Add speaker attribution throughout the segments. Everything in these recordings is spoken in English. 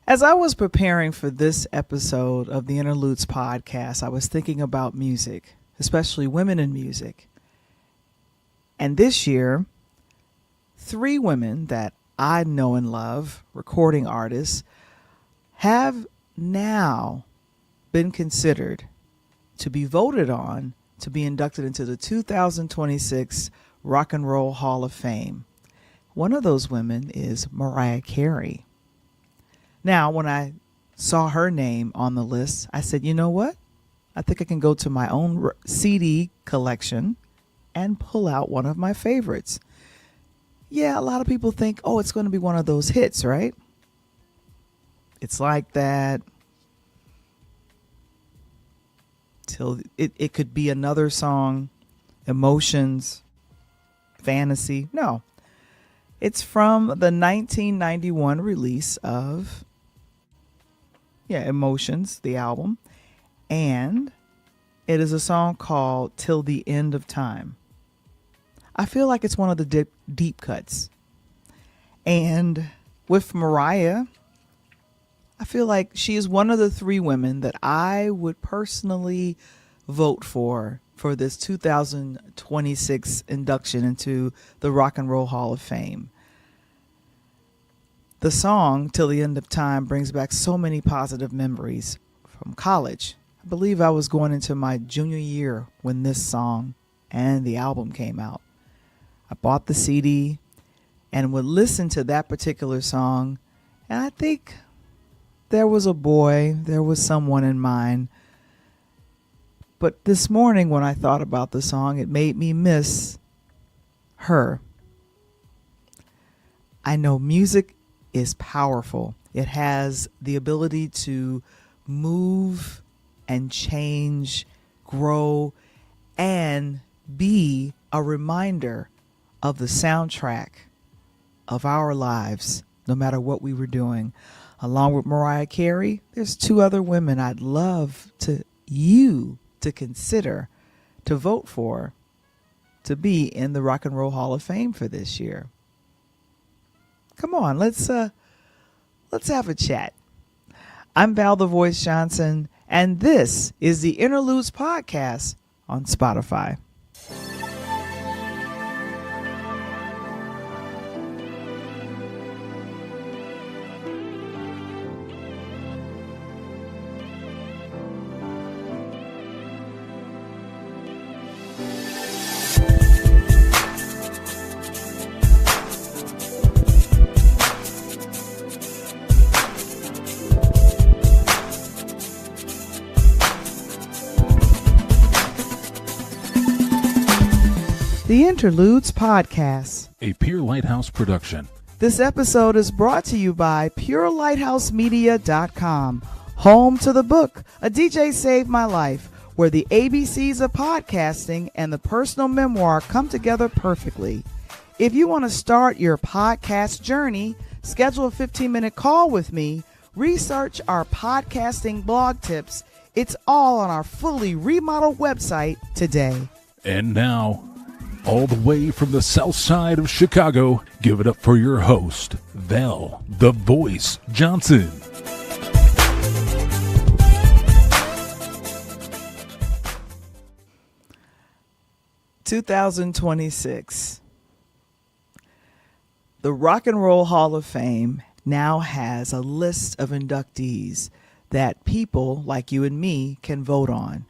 Speaker 1: As I was preparing for this episode of the Interludes Podcast, I was thinking about music, especially women in music. And this year, 3 women that I know and love, recording artists, have now been considered to be voted on to be inducted into the 2026 Rock and Roll Hall of Fame. One of those women is Mariah Carey. Now, when I saw her name on the list, I said, you know what? I think I can go to my own CD collection and pull out one of my favorites. Yeah, a lot of people think, oh, it's going to be one of those hits, right? It's like that. Till it could be another song, Emotions, Fantasy. No. It's from the 1991 release of Emotions, the album. And it is a song called Till the End of Time. I feel like it's one of the deep cuts. And with Mariah, I feel like she is one of the 3 women that I would personally vote for this 2026 induction into the Rock and Roll Hall of Fame. The song, Till the End of Time, brings back so many positive memories from college. I believe I was going into my junior year when this song and the album came out. I bought the CD and would listen to that particular song, and I think there was someone in mind. But this morning when I thought about the song, it made me miss her. I know music is powerful. It has the ability to move and change, grow, and be a reminder of the soundtrack of our lives, no matter what we were doing. Along with Mariah Carey, there's 2 other women I'd love you to consider to vote for to be in the Rock and Roll Hall of Fame for this year. Come on, let's have a chat. I'm Val the Voice Johnson, and this is the Interludes Podcast on Spotify. The Interludes Podcast,
Speaker 2: a Pure Lighthouse production.
Speaker 1: This episode is brought to you by PureLighthouseMedia.com, home to the book, A DJ Saved My Life, where the ABCs of podcasting and the personal memoir come together perfectly. If you want to start your podcast journey, schedule a 15-minute call with me, research our podcasting blog tips. It's all on our fully remodeled website today.
Speaker 2: And now, all the way from the south side of Chicago, give it up for your host, Val the Voice Johnson.
Speaker 1: (2026). The Rock and Roll Hall of Fame now has a list of inductees that people like you and me can vote on.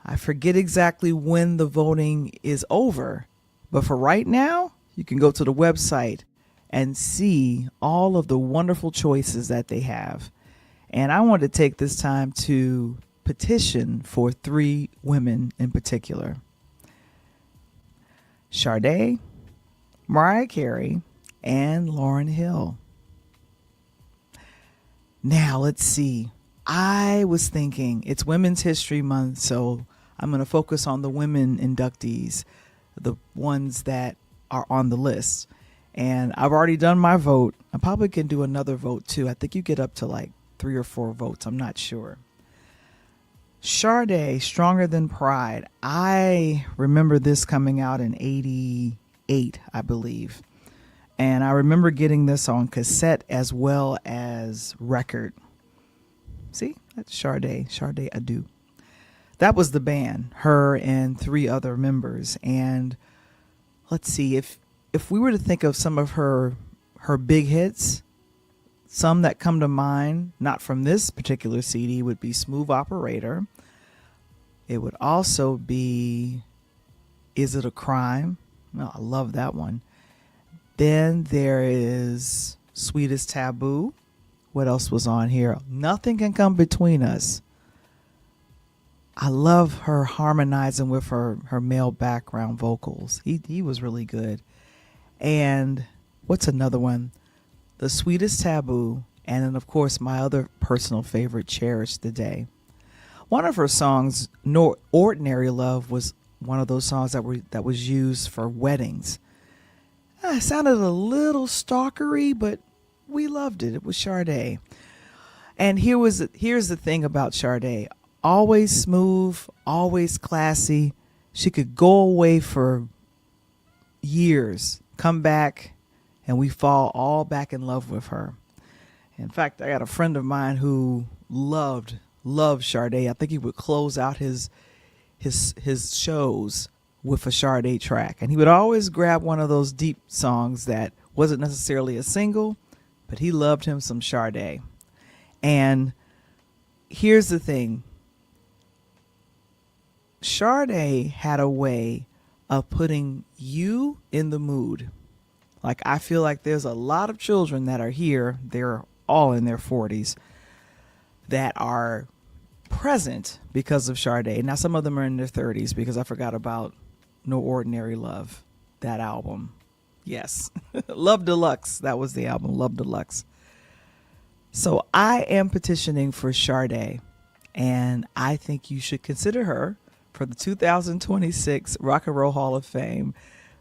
Speaker 1: I forget exactly when the voting is over, but for right now, you can go to the website and see all of the wonderful choices that they have. And I want to take this time to petition for 3 women in particular: Sade, Mariah Carey, and Lauryn Hill. Now, let's see. I was thinking it's Women's History Month, so I'm going to focus on the women inductees, the ones that are on the list. And I've already done my vote. I probably can do another vote too. I think you get up to like 3 or 4 votes. I'm not sure. Sade, Stronger Than Pride. I remember this coming out in 88, I believe. And I remember getting this on cassette as well as record. See, that's Sade Adu. That was the band, her and 3 other members. And let's see, if we were to think of some of her big hits, some that come to mind, not from this particular CD, would be Smooth Operator. It would also be Is It a Crime? Oh, I love that one. Then there is Sweetest Taboo. What else was on here? Nothing Can Come Between Us. I love her harmonizing with her male background vocals. He was really good. And what's another one? The Sweetest Taboo. And then, of course, my other personal favorite, Cherish the Day. One of her songs, No Ordinary Love, was one of those songs that was used for weddings. It sounded a little stalkery, but we loved it. It was Sade. And here's the thing about Sade. Always smooth, always classy. She could go away for years, come back, and we fall all back in love with her. In fact, I got a friend of mine who loved Sade. I think he would close out his shows with a Sade track. And he would always grab one of those deep songs that wasn't necessarily a single, but he loved him some Sade. And here's the thing. Sade had a way of putting you in the mood. Like, I feel like there's a lot of children that are here, they're all in their 40s, that are present because of Sade. Now, some of them are in their 30s because I forgot about No Ordinary Love, that album. Yes. Love Deluxe. That was the album, Love Deluxe. So I am petitioning for Sade, and I think you should consider her for the 2026 Rock and Roll Hall of Fame.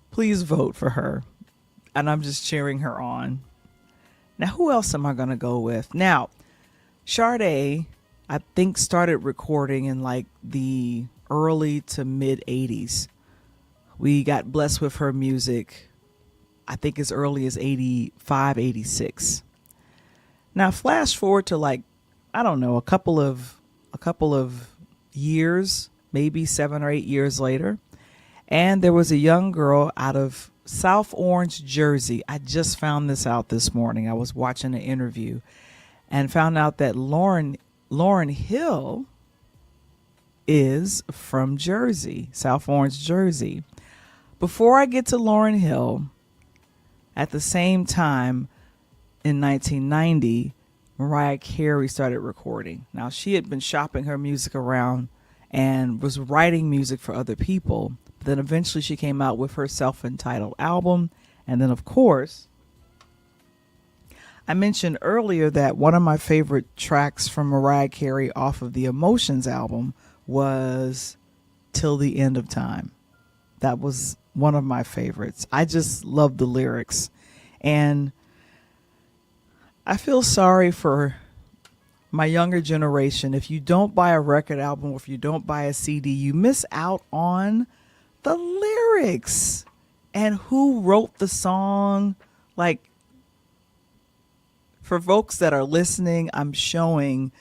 Speaker 1: Please vote for her. And I'm just cheering her on. Now, who else am I going to go with? Now, Sade, I think, started recording in like the early to mid 80s. We got blessed with her music, I think, as early as 85, 86. Now, flash forward to like, I don't know, a couple of years, maybe 7 or 8 years later. And there was a young girl out of South Orange, Jersey. I just found this out this morning. I was watching an interview and found out that Lauryn Hill is from Jersey, South Orange, Jersey. Before I get to Lauryn Hill, at the same time in 1990, Mariah Carey started recording. Now, she had been shopping her music around and was writing music for other people. But then eventually she came out with her self-entitled album. And then, of course, I mentioned earlier that one of my favorite tracks from Mariah Carey off of the Emotions album was Till the End of Time. That was one of my favorites. I just love the lyrics. And I feel sorry for my younger generation. If you don't buy a record album or if you don't buy a CD, you miss out on the lyrics and who wrote the song. Like, for folks that are listening, I'm showing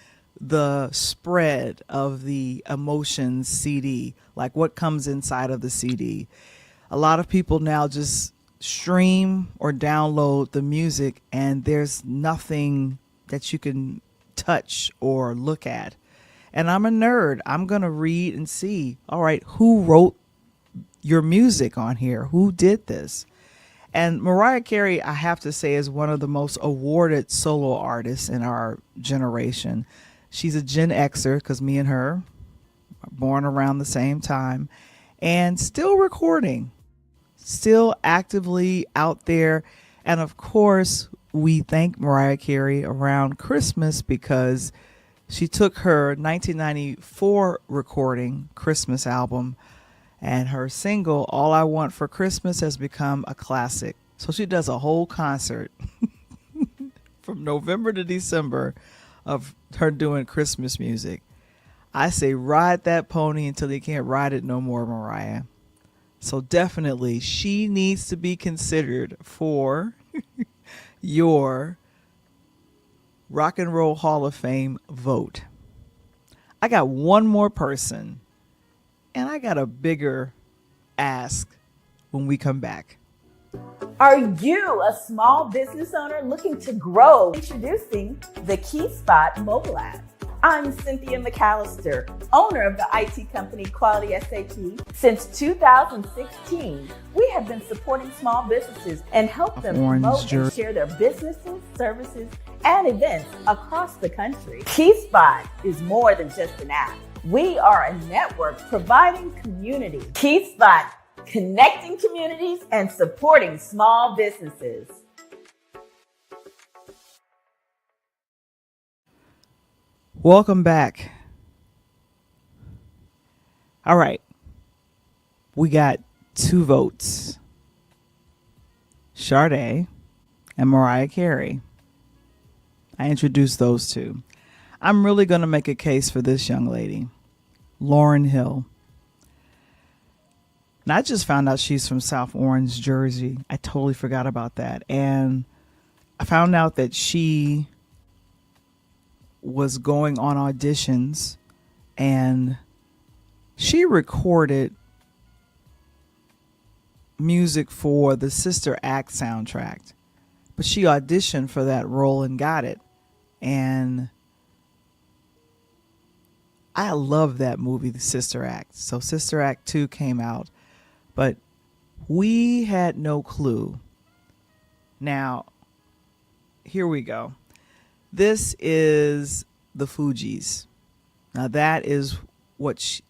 Speaker 1: the spread of the Emotions CD, like what comes inside of the CD. A lot of people now just stream or download the music and there's nothing that you can touch or look at. And I'm a nerd. I'm going to read and see, all right, who wrote your music on here? Who did this? And Mariah Carey, I have to say, is one of the most awarded solo artists in our generation. She's a Gen Xer because me and her are born around the same time and still recording, still actively out there. And of course, we thank Mariah Carey around Christmas because she took her 1994 recording Christmas album and her single, All I Want for Christmas, has become a classic. So she does a whole concert from November to December of her doing Christmas music. I say ride that pony until you can't ride it no more, Mariah. So definitely she needs to be considered for your Rock and Roll Hall of Fame vote. I got one more person, and I got a bigger ask when we come back.
Speaker 3: Are you a small business owner looking to grow? Introducing the Key Spot mobile app. I'm Cynthia McAllister, owner of the IT company Quality SAP. Since 2016, we have been supporting small businesses and help them promote and share their businesses, services, and events across the country. Key Spot is more than just an app. We are a network providing community. Key Spot, connecting communities and supporting small businesses.
Speaker 1: Welcome back. All right. We got 2 votes. Sade and Mariah Carey. I introduced those 2. I'm really going to make a case for this young lady, Lauryn Hill. And I just found out she's from South Orange, Jersey. I totally forgot about that. And I found out that she was going on auditions and she recorded music for the Sister Act soundtrack, but she auditioned for that role and got it. And I love that movie, The Sister Act. So Sister Act 2 came out, but we had no clue. Now, here we go. This is the Fugees. Now that is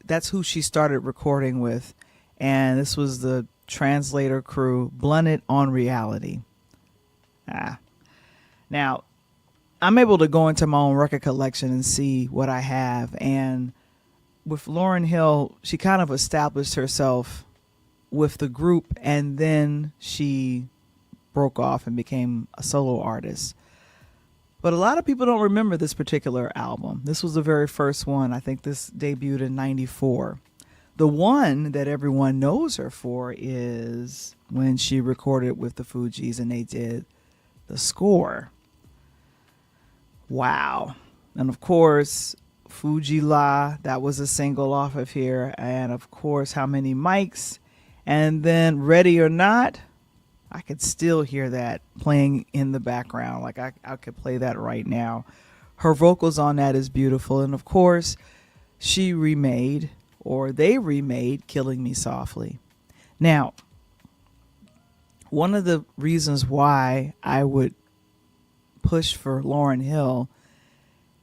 Speaker 1: that's who she started recording with. And this was the translator crew, Blunted on Reality. Now, I'm able to go into my own record collection and see what I have. And with Lauryn Hill, she kind of established herself with the group, and then she broke off and became a solo artist. But a lot of people don't remember this particular album. This was the very first one. I think this debuted in 94. The one that everyone knows her for is when she recorded with the Fugees and they did the score. Wow. And of course, Fuji La, that was a single off of here. And of course, How Many Mics? And then Ready or Not. I could still hear that playing in the background. Like I could play that right now. Her vocals on that is beautiful. And of course, they remade Killing Me Softly. Now, one of the reasons why I would push for Lauryn Hill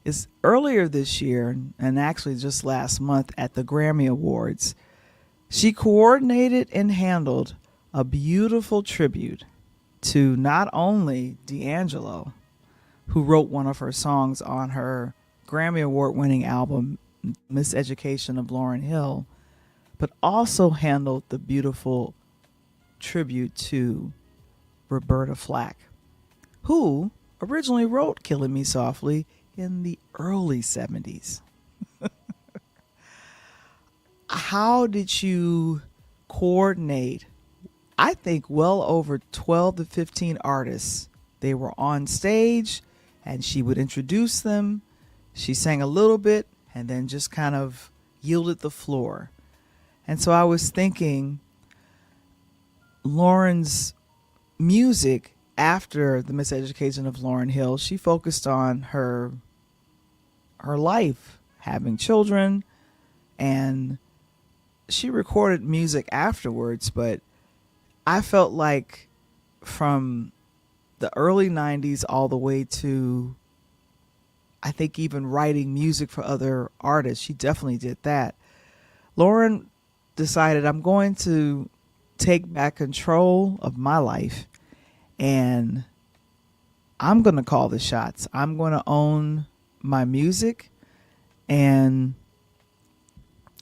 Speaker 1: is earlier this year, and actually just last month at the Grammy Awards, she coordinated and handled a beautiful tribute to not only D'Angelo, who wrote one of her songs on her Grammy Award-winning album, Miseducation of Lauryn Hill, but also handled the beautiful tribute to Roberta Flack, who originally wrote Killing Me Softly in the early 70s. How did you coordinate, I think, well over 12 to 15 artists? They were on stage and she would introduce them. She sang a little bit and then just kind of yielded the floor. And so I was thinking, Lauryn's music after the Miseducation of Lauryn Hill, she focused on her life, having children, and she recorded music afterwards. But I felt like from the early 90s all the way to, I think, even writing music for other artists, she definitely did that. Lauryn decided, I'm going to take back control of my life and I'm going to call the shots. I'm going to own my music. And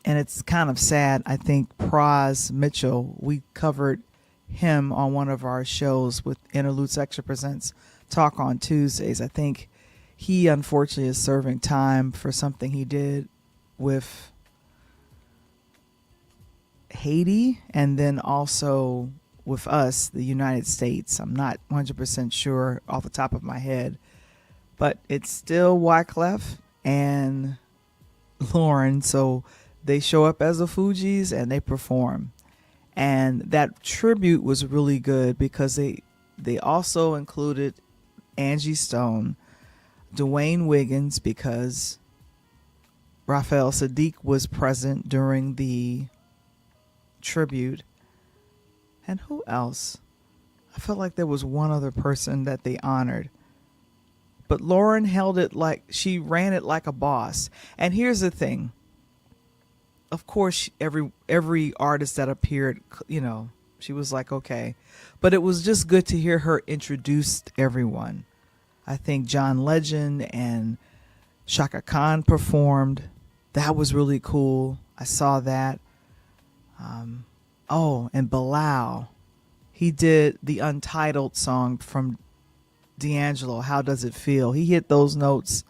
Speaker 1: it's kind of sad. I think Praz Mitchell, we covered him on one of our shows with Interludes Extra Presents Talk on Tuesdays. I think he unfortunately is serving time for something he did with Haiti and then also with us, the United States. I'm not 100% sure off the top of my head, but it's still Wyclef and Lauryn. So they show up as the Fugees and they perform. And that tribute was really good because they also included Angie Stone, Dwayne Wiggins, because Raphael Sadiq was present during the tribute. And who else? I felt like there was one other person that they honored. But Lauryn held it like she ran it like a boss. And here's the thing. Of course, every artist that appeared, she was like, okay. But it was just good to hear her introduce everyone. I think John Legend and Shaka Khan performed. That was really cool. I saw that. And Bilal. He did the Untitled song from D'Angelo, How Does It Feel? He hit those notes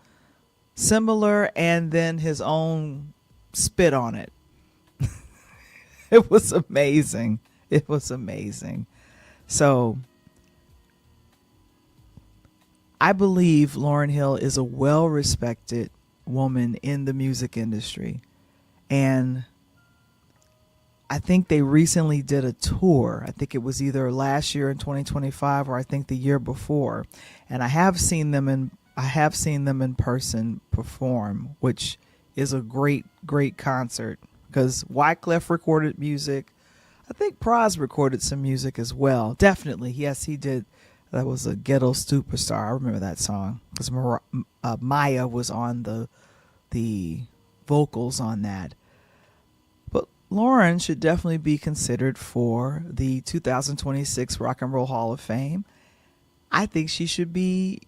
Speaker 1: similar and then his own spit on it. It was amazing. It was amazing. So I believe Lauryn Hill is a well-respected woman in the music industry. And I think they recently did a tour. I think it was either last year in 2025 or I think the year before. And I have seen them in person perform, which is a great, great concert because Wyclef recorded music. I think Pras recorded some music as well. Definitely. Yes, he did. That was a Ghetto Superstar. I remember that song because Maya was on the vocals on that. But Lauryn should definitely be considered for the 2026 Rock and Roll Hall of Fame. I think she should be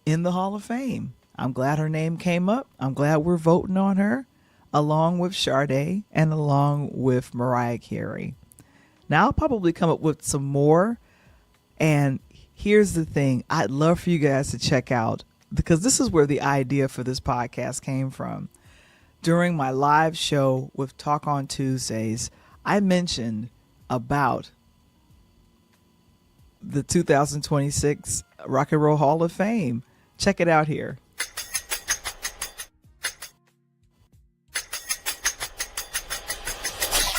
Speaker 1: in the Hall of Fame. I'm glad her name came up. I'm glad we're voting on her, along with Sade and along with Mariah Carey. Now I'll probably come up with some more. And here's the thing. I'd love for you guys to check out, because this is where the idea for this podcast came from. During my live show with Talk on Tuesdays, I mentioned about the 2026 Rock and Roll Hall of Fame. Check it out here.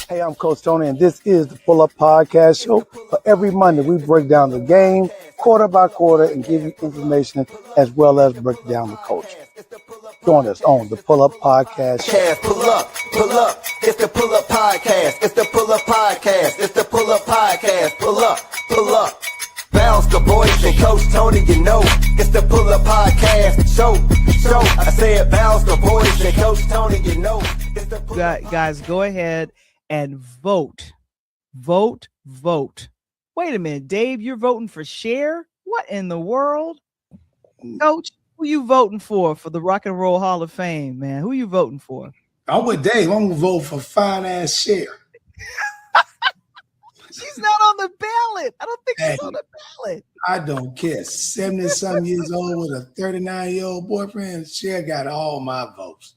Speaker 4: Hey, I'm Coach Tony, and this is the Pull Up Podcast show. For every Monday, we break down the game quarter by quarter and give you information as well as break down the culture. Join us on the Pull Up Podcast show.
Speaker 5: Pull up, pull up. It's the Pull Up Podcast. It's the Pull Up Podcast. It's the Pull Up Podcast. Pull up, pull up. Bounce the boys and Coach Tony, you know. It's the Pull Up Podcast show. I said bounce the boys and Coach Tony, you know. It's the Pull Up
Speaker 1: Guys, go ahead and vote. Vote. Wait a minute, Dave, you're voting for Cher? What in the world? Coach, who you voting for the Rock and Roll Hall of Fame, man? Who you voting for?
Speaker 6: I'm with Dave. I'm going to vote for fine-ass Cher.
Speaker 1: She's not on the ballot. I don't think she's on the ballot.
Speaker 6: I don't care. 70-something years old with a 39-year-old boyfriend. Cher got all my votes.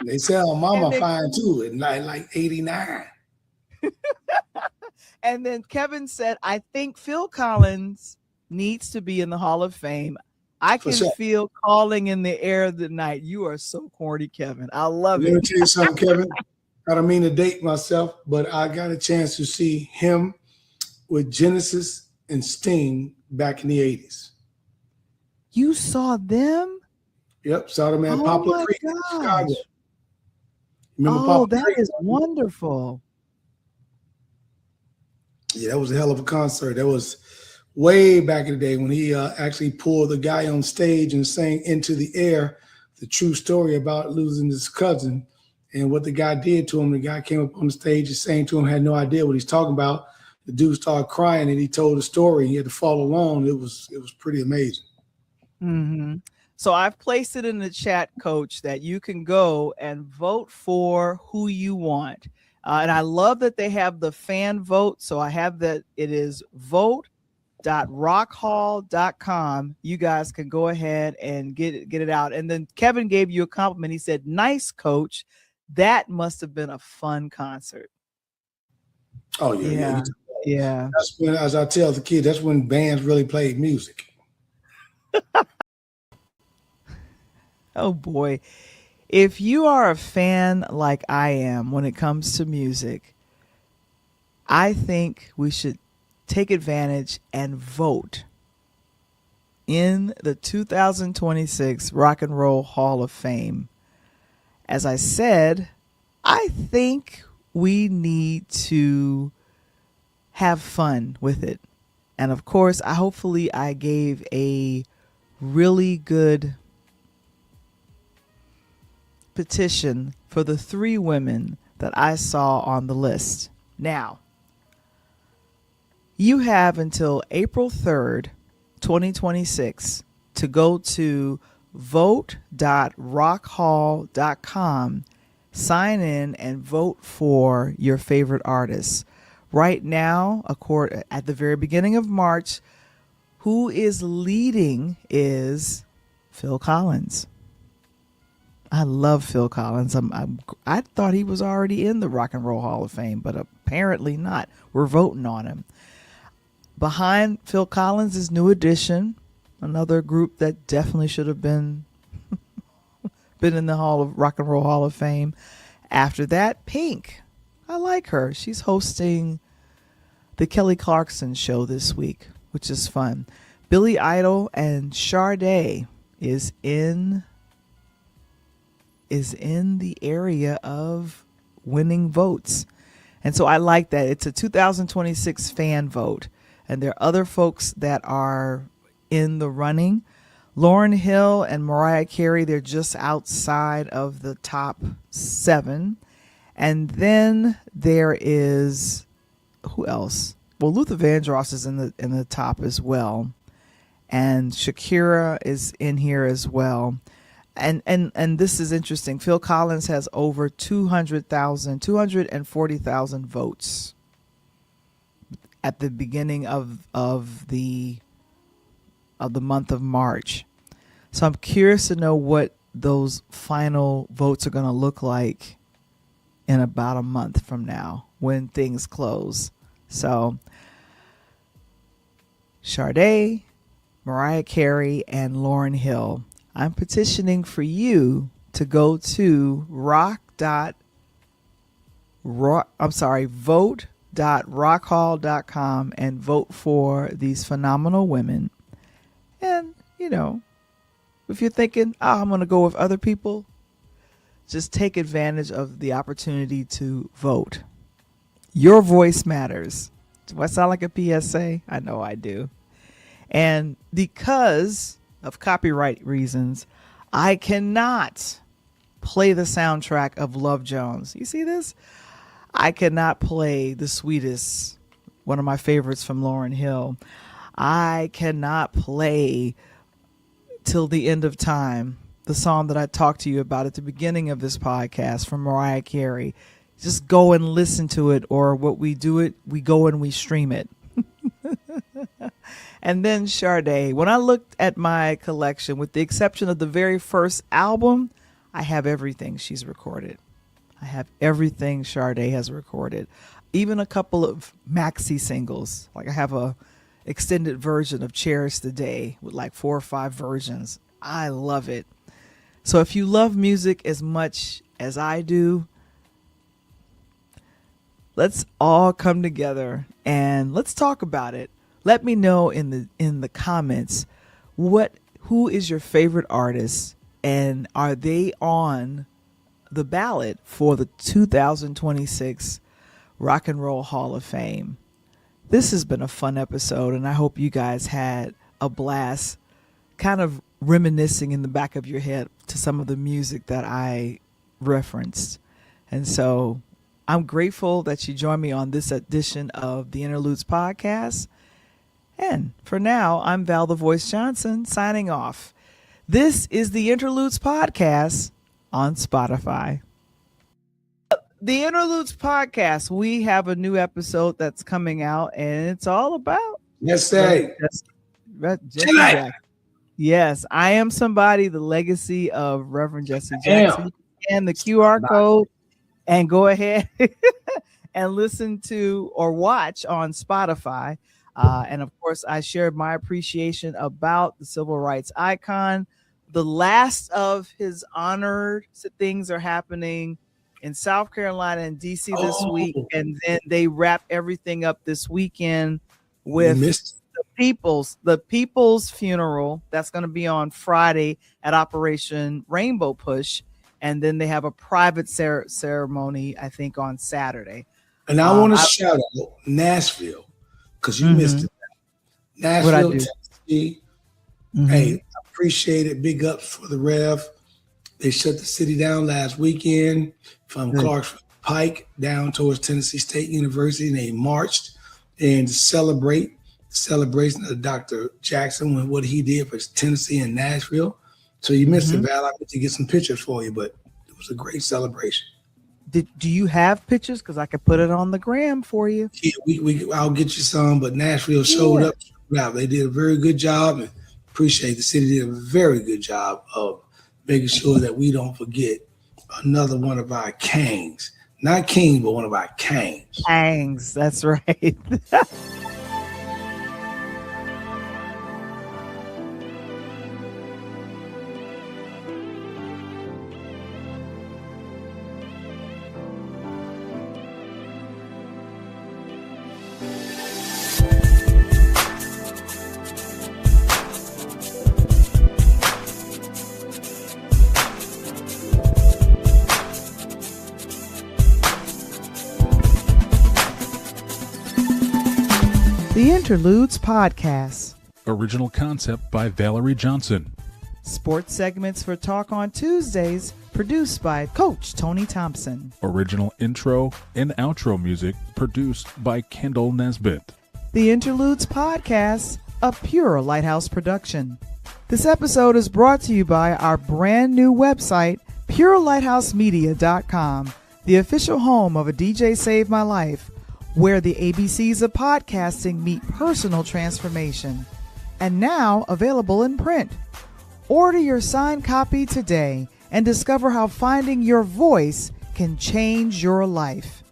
Speaker 6: They say her mama fine too at like 89.
Speaker 1: And then Kevin said, I think Phil Collins needs to be in the Hall of Fame. I can feel calling in the air of the night. You are so corny, Kevin. I love it.
Speaker 6: Let me tell you something, Kevin. I don't mean to date myself, but I got a chance to see him with Genesis and Sting back in the 80s.
Speaker 1: You saw them?
Speaker 6: Yep, saw them at Poplar Creek in Chicago.
Speaker 1: Remember Poplar Creek? Is wonderful.
Speaker 6: Yeah, that was a hell of a concert. That was way back in the day when he actually pulled the guy on stage and sang Into the Air, the true story about losing his cousin and what the guy did to him. The guy came up on the stage and sang to him, had no idea what he's talking about. The dude started crying and he told the story. He had to follow along. It was pretty amazing.
Speaker 1: Mm-hmm. So I've placed it in the chat, Coach, that you can go and vote for who you want. And I love that they have the fan vote. So I have that it is vote.rockhall.com. You guys can go ahead and get it out. And then Kevin gave you a compliment. He said, nice, Coach. That must have been a fun concert.
Speaker 6: Oh yeah.
Speaker 1: Yeah.
Speaker 6: That's when, as I tell the kids, that's when bands really played music.
Speaker 1: Oh boy. If you are a fan like I am when it comes to music, I think we should take advantage and vote in the 2026 Rock and Roll Hall of Fame. As I said, I think we need to have fun with it. And of course, hopefully I gave a really good petition for the 3 women that I saw on the list. Now, you have until April 3rd, 2026 to go to vote.rockhall.com, sign in and vote for your favorite artists. Right now, at the very beginning of March, who is leading is Phil Collins. I love Phil Collins. I thought he was already in the Rock and Roll Hall of Fame, but apparently not. We're voting on him. Behind Phil Collins is New Edition, another group that definitely should have been in the Rock and Roll Hall of Fame. After that, Pink. I like her. She's hosting the Kelly Clarkson show this week, which is fun. Billy Idol and Sade is in the area of winning votes. And so I like that. It's a 2026 fan vote. And there are other folks that are in the running. Lauryn Hill and Mariah Carey, they're just outside of the top 7. And then there is, who else? Well, Luther Vandross is in the top as well. And Shakira is in here as well. And this is interesting. Phil Collins has over 240,000 votes at the beginning of the month of March. So I'm curious to know what those final votes are going to look like in about a month from now when things close. So Sade, Mariah Carey, and Lauryn Hill. I'm petitioning for you to go to vote.rockhall.com and vote for these phenomenal women. And, if you're thinking, I'm going to go with other people, just take advantage of the opportunity to vote. Your voice matters. Do I sound like a PSA? I know I do. And because of copyright reasons, I cannot play the soundtrack of Love Jones. You see this? I cannot play The Sweetest, one of my favorites from Lauryn Hill. I cannot play Till the End of Time, the song that I talked to you about at the beginning of this podcast from Mariah Carey. Just go and listen to it, or what we do we go and we stream it. And then Sade. When I looked at my collection, with the exception of the very first album, I have everything she's recorded. I have everything Sade has recorded. Even a couple of maxi singles. Like I have a extended version of Cherish the Day with like 4 or 5 versions. I love it. So if you love music as much as I do, let's all come together and let's talk about it. Let me know in the comments who is your favorite artist, and are they on the ballot for the 2026 Rock and Roll Hall of Fame. This has been a fun episode, and I hope you guys had a blast kind of reminiscing in the back of your head to some of the music that I referenced. And so I'm grateful that you joined me on this edition of the Interludes Podcast. And for now, I'm Val the Voice Johnson signing off. This is the Interludes Podcast on Spotify. The Interludes Podcast, we have a new episode that's coming out, and it's all about
Speaker 6: Jesse
Speaker 1: Jackson. Yes, I Am Somebody, the legacy of Reverend Jesse Jackson. And the QR code, and go ahead and listen to or watch on Spotify. And of course, I shared my appreciation about the civil rights icon. The last of his honored things are happening in South Carolina and DC this week. And then they wrap everything up this weekend with the people's funeral. That's going to be on Friday at Operation Rainbow Push. And then they have a private ceremony, I think, on Saturday.
Speaker 6: And I want to shout out Nashville, because you missed it. Nashville, Tennessee. Hey, I appreciate it. Big ups for the Rev. They shut the city down last weekend from Clarksville Pike down towards Tennessee State University. And they marched and to celebrate the celebration of Dr. Jackson and what he did for Tennessee and Nashville. So you missed it, Val. I meant to get some pictures for you, but it was a great celebration.
Speaker 1: Do you have pictures? Because I could put it on the gram for you.
Speaker 6: Yeah, I'll get you some, but Nashville showed up. They did a very good job, and appreciate the city did a very good job of making sure that we don't forget another one of our kings. Not king, but one of our kings.
Speaker 1: Kings, that's right. The Interludes Podcast.
Speaker 2: Original concept by Valerie Johnson.
Speaker 1: Sports segments for Talk on Tuesdays, produced by Coach Tony Thompson.
Speaker 2: Original intro and outro music produced by Kendall Nesbitt.
Speaker 1: The Interludes Podcast, a pure Lighthouse production. This episode is brought to you by our brand new website, PureLighthouseMedia.com, the official home of A DJ Saved My Life, where the ABCs of podcasting meet personal transformation. And now available in print. Order your signed copy today and discover how finding your voice can change your life.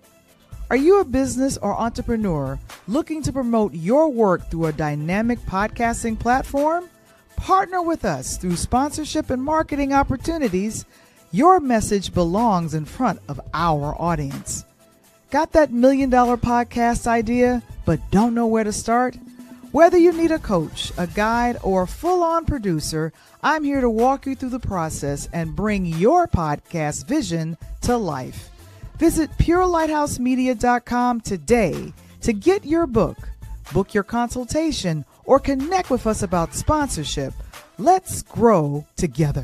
Speaker 1: Are you a business or entrepreneur looking to promote your work through a dynamic podcasting platform? Partner with us through sponsorship and marketing opportunities. Your message belongs in front of our audience. Got that $1 million podcast idea, but don't know where to start? Whether you need a coach, a guide, or a full-on producer, I'm here to walk you through the process and bring your podcast vision to life. Visit PureLighthouseMedia.com today to get your book, book your consultation, or connect with us about sponsorship. Let's grow together.